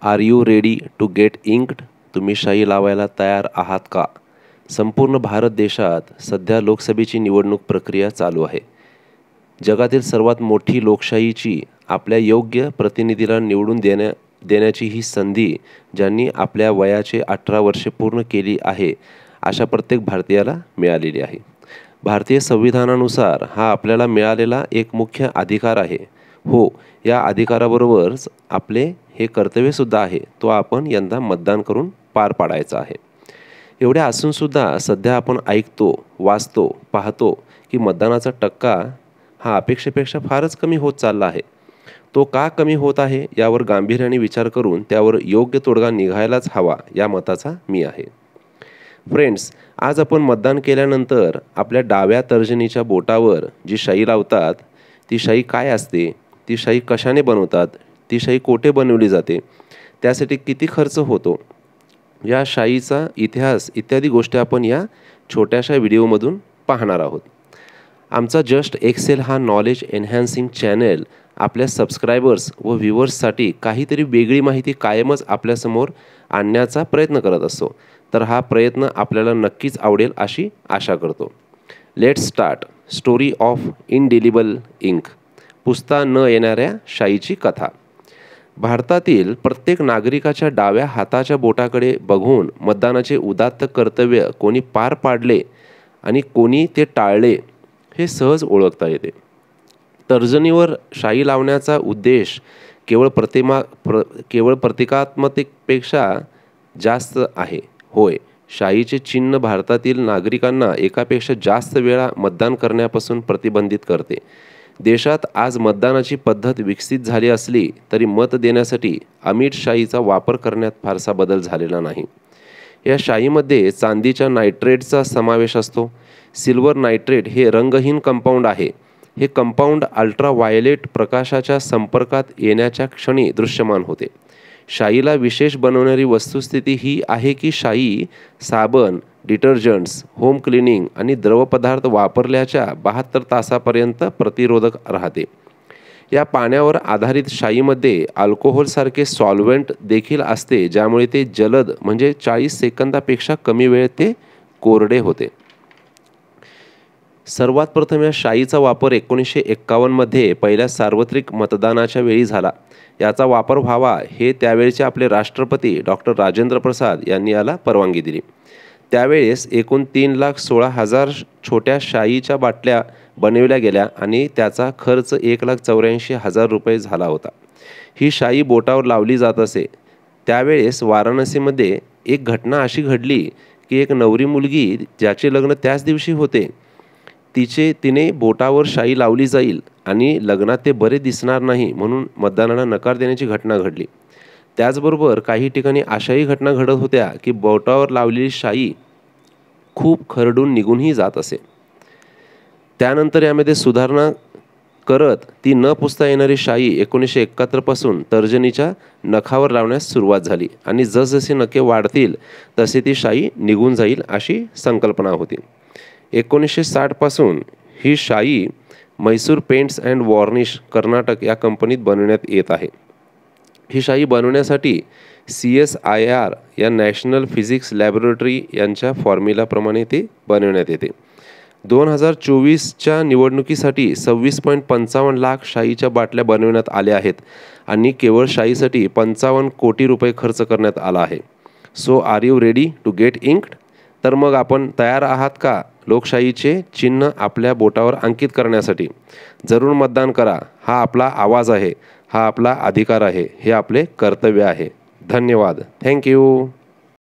R you ready to get inked? तुम्ही शाई लावायला तयार आहात का? संपूर्ण भारत देशात सध्या लोकसभेची निवडणूक प्रक्रिया चालू आहे. जगातील सर्वात मोठी लोकशाहीची आपल्या योग्य प्रतिनिधीला निवडून देण्याची ही संधी ज्यांनी आपल्या वयाचे 18 वर्षे पूर्ण केली आहे अशा प्रत्येक भारतीयाला मिळालेली आहे. भारतीय संविधानानुसार हा आपल्याला मिळालेला एक मुख्य अधिकार आहे. हो, या अधिकाराबरोबरच आपले हे कर्तव्यसुद्धा आहे, तो आपण यंदा मतदान करून पार पाडायचा आहे. एवढ्या असूनसुद्धा सध्या आपण ऐकतो, वाचतो, पाहतो की मतदानाचा टक्का हा अपेक्षेपेक्षा फारच कमी होत चालला आहे. तो का कमी होत आहे यावर गांभीर्याने विचार करून त्यावर योग्य तोडगा निघायलाच हवा या मताचा मी आहे. फ्रेंड्स, आज आपण मतदान केल्यानंतर आपल्या डाव्या तर्जनीच्या बोटावर जी शाई लावतात ती शाई काय असते, ती शाई कशाने बनवतात, ती शाई कोठे बनवली जाते, त्यासाठी किती खर्च होतो, या शाईचा इतिहास इत्यादी गोष्टी आपण या छोट्याशा व्हिडिओमधून पाहणार आहोत. आमचा जस्ट एक्सेल हा नॉलेज एन्हान्सिंग चॅनल आपल्या सबस्क्रायबर्स व व्ह्युअर्ससाठी काहीतरी वेगळी माहिती कायमच आपल्यासमोर आणण्याचा प्रयत्न करत असतो. तर हा प्रयत्न आपल्याला नक्कीच आवडेल अशी आशा करतो. Let's start. Story of indelible ink. पुसता न येणाऱ्या शाईची कथा. भारतातील प्रत्येक नागरिकाच्या डाव्या हाताच्या बोटाकडे बघून मतदानाचे उदात्त कर्तव्य कोणी पार पाडले आणि कोणी ते टाळले हे सहज ओळखता येते. तर्जनीवर शाई लावण्याचा उद्देश केवळ प्रतिकात्मकतेपेक्षा जास्त आहे. होय, शाईचे चिन्ह भारतातील नागरिकांना एकापेक्षा जास्त वेळा मतदान करण्यापासून प्रतिबंधित करते. देशात आज मतदानाची पद्धत विकसित झाली असली तरी मत देण्यासाठी अमीठ शाईचा वापर करण्यात फारसा बदल झालेला नाही. या शाईमध्ये चांदीच्या नायट्रेटचा समावेश असतो. सिल्वर नायट्रेट हे रंगहीन कंपाऊंड आहे. हे कंपाऊंड अल्ट्राव्हायोलेट प्रकाशाच्या संपर्कात येण्याच्या क्षणी दृश्यमान होते. शाईला विशेष बनवणारी वस्तुस्थिती ही आहे की शाई साबण, डिटर्जंट्स, होम क्लिनिंग आणि द्रवपदार्थ वापरल्याच्या 72 तासापर्यंत प्रतिरोधक राहते. या पाण्यावर आधारित शाईमध्ये अल्कोहोलसारखे सॉल्व्हेंट देखील असते, ज्यामुळे ते जलद म्हणजे 40 सेकंदापेक्षा कमी वेळेत ते कोरडे होते. सर्वात प्रथम या शाईचा वापर 1951 मध्ये पहिल्या सार्वत्रिक मतदानाच्या वेळी झाला. याचा वापर व्हावा हे त्यावेळचे आपले राष्ट्रपती डॉक्टर राजेंद्र प्रसाद यांनी याला परवानगी दिली. त्यावेळेस एकूण 3,16,000 छोट्या शाईच्या बाटल्या बनविल्या गेल्या आणि त्याचा खर्च 1,84,000 रुपये झाला होता. ही शाई बोटावर लावली जात असे. त्यावेळेस वाराणसीमध्ये एक घटना अशी घडली की एक नवरी मुलगी ज्याचे लग्न त्याच दिवशी होते तिने बोटावर शाई लावली जाईल आणि लग्नात ते बरे दिसणार नाही म्हणून मतदानाला नकार देण्याची घटना घडली. त्याचबरोबर काही ठिकाणी अशाही घटना घडत होत्या की बोटावर लावलेली शाई खूप खरडून निघूनही जात असे. त्यानंतर यामध्ये सुधारणा करत ती न पुसता येणारी शाई 1971 पासून तर्जनीच्या नखावर लावण्यास सुरुवात झाली आणि जसजसे नखे वाढतील तसे ती शाई निघून जाईल अशी संकल्पना होती. 1960 पासून ही शाई Mysore paints and varnish Karnataka या कंपनीत बनवण्यात येत आहे. ही शाई बनवण्यासाठी CSIR या नॅशनल फिजिक्स लॅबोरेटरी यांच्या फॉर्म्युलाप्रमाणे ते बनवण्यात येते. 2024च्या निवडणुकीसाठी 26.55 लाख शाईच्या बाटल्या बनवण्यात आल्या आहेत आणि केवळ शाईसाठी 55 कोटी रुपये खर्च करण्यात आला आहे. So are you ready to get inked? तर मग आपण तयार आहात का लोकशाहीचे चिन्ह आपल्या बोटावर अंकित करण्यासाठी? जरूर मतदान करा. हा आपला आवाज आहे, हा आपला अधिकार आहे, हे आपले कर्तव्य आहे. धन्यवाद. थँक्यू.